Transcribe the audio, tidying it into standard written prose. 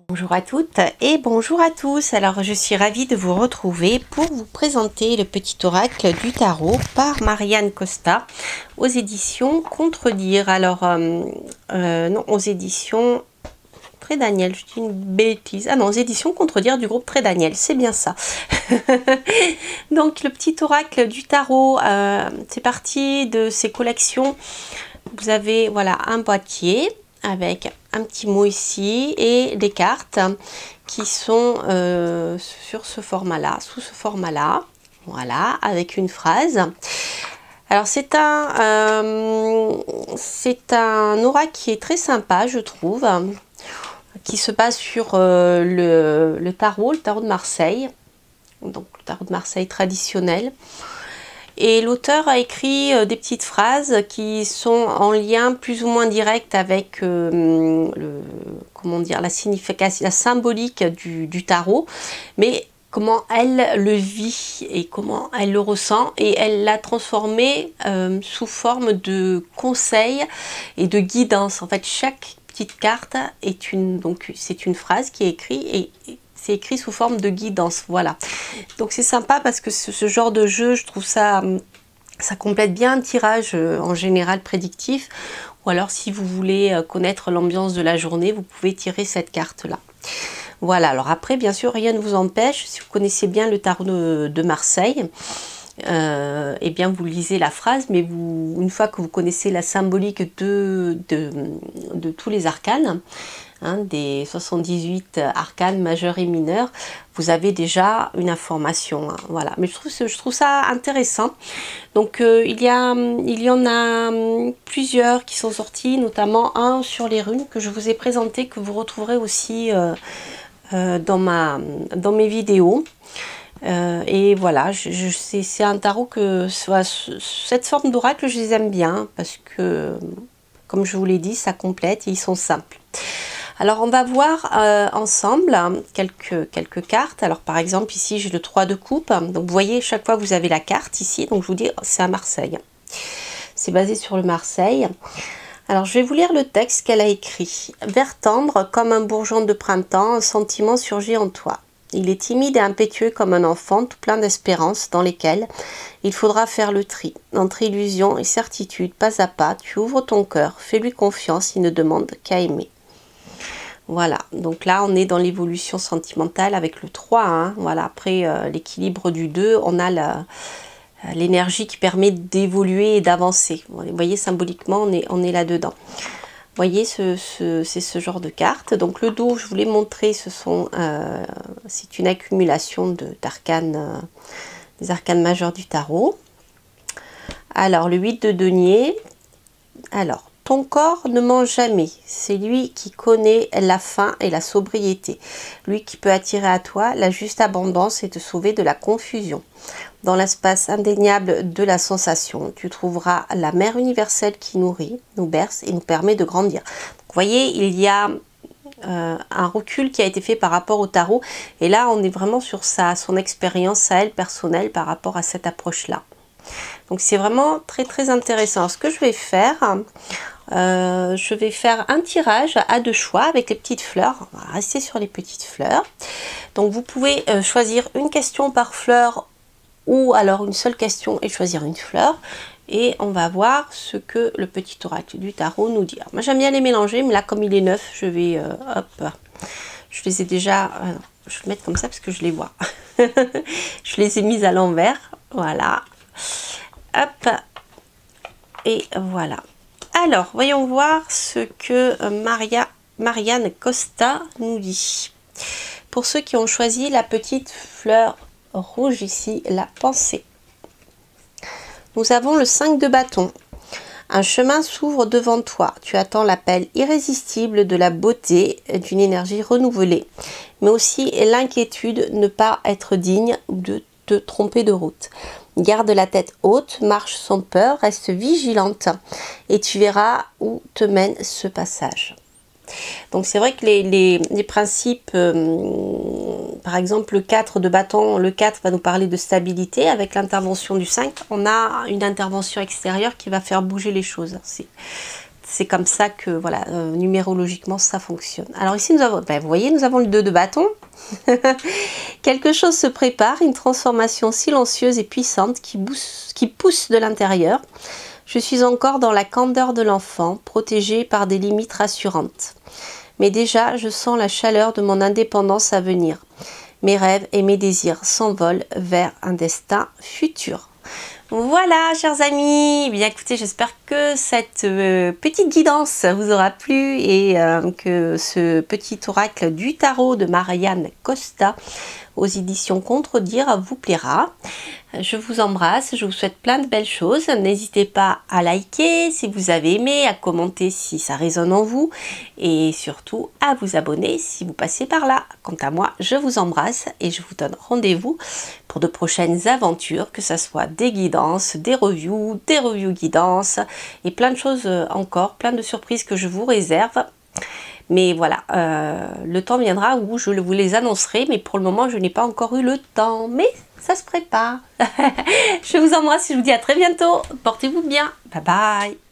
Bonjour à toutes et bonjour à tous. Alors je suis ravie de vous retrouver pour vous présenter le petit oracle du tarot par Marianne Costa aux éditions Contredire. Alors non, aux éditions Très Daniel, je dis une bêtise. Ah non, aux éditions Contredire du groupe Très Daniel, c'est bien ça. Donc le petit oracle du tarot, c'est parti de ces collections. Vous avez voilà un boîtier avec un petit mot ici et des cartes qui sont sur ce format-là, sous ce format-là, voilà, avec une phrase. Alors c'est un oracle qui est très sympa, je trouve, qui se base sur le tarot de Marseille, donc le tarot de Marseille traditionnel. Et l'auteur a écrit des petites phrases qui sont en lien plus ou moins direct avec comment dire, la signification, la symbolique du tarot, mais comment elle le vit et comment elle le ressent, et elle l'a transformé sous forme de conseils et de guidance. En fait, chaque petite carte est c'est une phrase qui est écrite et c'est écrit sous forme de guidance, voilà. Donc c'est sympa parce que ce genre de jeu, je trouve ça complète bien un tirage en général prédictif. Ou alors si vous voulez connaître l'ambiance de la journée, vous pouvez tirer cette carte-là. Voilà, alors après, bien sûr, rien ne vous empêche, si vous connaissez bien le tarot de Marseille, eh bien vous lisez la phrase, mais une fois que vous connaissez la symbolique de tous les arcanes, des 78 arcanes majeurs et mineurs, vous avez déjà une information, voilà. Mais je trouve ça intéressant. Donc il y en a plusieurs qui sont sortis, notamment un sur les runes que je vous ai présenté, que vous retrouverez aussi dans mes vidéos. Et voilà, c'est un tarot que cette forme d'oracle, je les aime bien parce que, comme je vous l'ai dit, ça complète et ils sont simples. Alors on va voir ensemble quelques cartes. Alors par exemple ici j'ai le 3 de coupe. Donc vous voyez, chaque fois vous avez la carte ici. Donc je vous dis c'est à Marseille. C'est basé sur le Marseille. Alors je vais vous lire le texte qu'elle a écrit. Vert tendre comme un bourgeon de printemps, un sentiment surgit en toi. Il est timide et impétueux comme un enfant, tout plein d'espérances dans lesquelles il faudra faire le tri. Entre illusion et certitude, pas à pas, tu ouvres ton cœur, fais-lui confiance, il ne demande qu'à aimer. Voilà, donc là on est dans l'évolution sentimentale avec le 3, hein. Voilà, après l'équilibre du 2, on a l'énergie qui permet d'évoluer et d'avancer. Vous voyez, symboliquement on est là-dedans. Vous voyez, c'est ce genre de carte. Donc le dos, je vous l'ai montré, c'est une accumulation d'arcanes, des arcanes majeures du tarot. Alors le 8 de denier, alors ton corps ne ment jamais, c'est lui qui connaît la faim et la sobriété, lui qui peut attirer à toi la juste abondance et te sauver de la confusion. Dans l'espace indéniable de la sensation, tu trouveras la mère universelle qui nourrit, nous berce et nous permet de grandir. Donc, vous voyez, il y a un recul qui a été fait par rapport au tarot, et là on est vraiment sur son expérience à elle personnelle par rapport à cette approche-là. Donc c'est vraiment très très intéressant. Alors, ce que je vais faire un tirage à deux choix avec les petites fleurs. On va rester sur les petites fleurs. Donc vous pouvez choisir une question par fleur ou alors une seule question et choisir une fleur. Et on va voir ce que le petit oracle du tarot nous dit. Alors, moi j'aime bien les mélanger, mais là comme il est neuf, je vais hop, je les ai déjà, je vais le mettre comme ça parce que je les vois. Je les ai mises à l'envers, voilà. Hop, et voilà. Alors, voyons voir ce que Marianne Costa nous dit. Pour ceux qui ont choisi la petite fleur rouge ici, la pensée. Nous avons le 5 de bâton. Un chemin s'ouvre devant toi. Tu attends l'appel irrésistible de la beauté, d'une énergie renouvelée, mais aussi l'inquiétude, ne pas être digne de te tromper de route. Garde la tête haute, marche sans peur, reste vigilante et tu verras où te mène ce passage. Donc c'est vrai que les principes, par exemple le 4 de bâton, le 4 va nous parler de stabilité. Avec l'intervention du 5, on a une intervention extérieure qui va faire bouger les choses. C'est comme ça que, voilà, numérologiquement, ça fonctionne. Alors ici, nous avons, ben, vous voyez, nous avons le 2 de bâton. Quelque chose se prépare, une transformation silencieuse et puissante qui pousse de l'intérieur. Je suis encore dans la candeur de l'enfant, protégée par des limites rassurantes. Mais déjà, je sens la chaleur de mon indépendance à venir. Mes rêves et mes désirs s'envolent vers un destin futur. Voilà, chers amis, bien écoutez, j'espère que cette petite guidance vous aura plu et que ce petit oracle du tarot de Marianne Costa aux éditions Contredire vous plaira. Je vous embrasse, je vous souhaite plein de belles choses. N'hésitez pas à liker si vous avez aimé, à commenter si ça résonne en vous et surtout à vous abonner si vous passez par là. Quant à moi, je vous embrasse et je vous donne rendez-vous pour de prochaines aventures, que ce soit des guidances, des reviews guidances et plein de choses encore, plein de surprises que je vous réserve. Mais voilà, le temps viendra où je vous les annoncerai, mais pour le moment, je n'ai pas encore eu le temps. Mais ça se prépare. Je vous embrasse et je vous dis à très bientôt. Portez-vous bien. Bye bye.